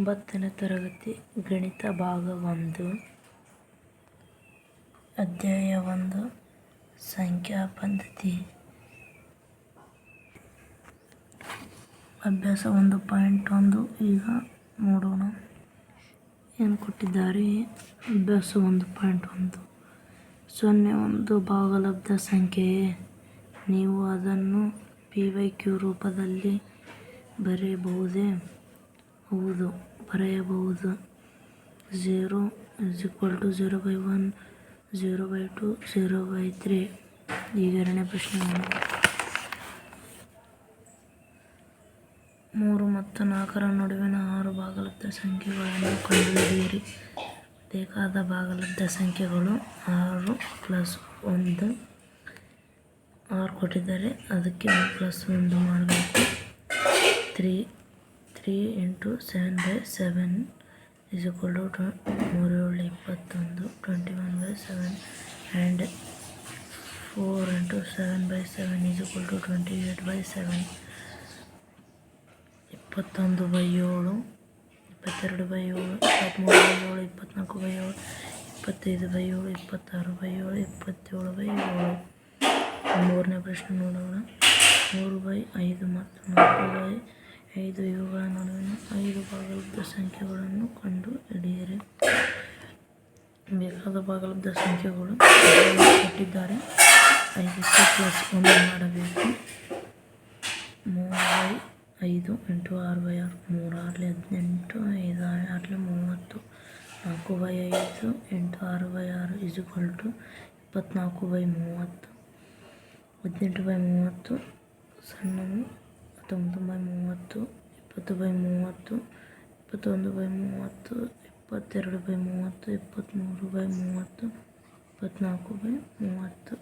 9ನೇ ತರಗತಿ ಗಣಿತ ಭಾಗ 1 ಅಧ್ಯಾಯ 1 ಸಂಖ್ಯಾ ಪದ್ಧತಿ. ಅಭ್ಯಾಸ 1.1 ಈಗ ನೋಡೋಣ ಏನು ಕೊಟ್ಟಿದ್ದಾರೆ. ಅಭ್ಯಾಸ 1.1 0 ಒಂದು ಭಾಗಲಬ್ಧ ಸಂಖ್ಯೆಯೇ? ನೀವು ಅದನ್ನು PQ ರೂಪದಲ್ಲಿ ಬರೆಯಬಹುದೇ? ಹೌದು, ಬರೆಯಬಹುದು. 0 = 0/1, 0/2, 0/3. ಈಗ ಎರಡನೇ ಪ್ರಶ್ನೆ. 3 ಮತ್ತು 4ರ ನಡುವಿನ 6 ಭಾಗಲಬ್ಧ ಸಂಖ್ಯೆಗಳನ್ನು ಕಂಡುಹಿಡಿಯಿರಿ. ಬೇಕಾದ ಭಾಗಲಬ್ಧ ಸಂಖ್ಯೆಗಳು 6 + 1. 6 ಕೊಟ್ಟಿದ್ದಾರೆ, ಅದಕ್ಕೆ 1 + 1 ಮಾಡಬೇಕು. 3 × 7/7 = 3 7 21, 21/7 and 4 × 7/7 = 28/7. 21/7, 22/7, 23/7, 24/7, 25/7, 26/7, 27/7. ಮೂರನೇ ಪ್ರಶ್ನೆ ನೋಡೋಣ. 3/5 ಮತ್ತು 4/5 ಇವುಗಳ ನಡುವಿನ 5 ಭಾಗಲಬ್ಧ ಸಂಖ್ಯೆಗಳನ್ನು ಕಂಡುಹಿಡಿಯಿರಿ. ಬೇಕಾದ ಭಾಗಲಬ್ಧ ಸಂಖ್ಯೆಗಳು ಕೊಟ್ಟಿದ್ದಾರೆ. 5ಕ್ಕೆ +1 ಮಾಡಬೇಕು. 3/5 × 6/6, 3 × 18, 5 × 30. 4/5 × 6/6 = 24/30. 18/30 ಸಣ್ಣದು. 19/30, 20/30, 21/30, 22/30, 23/30, 24/30.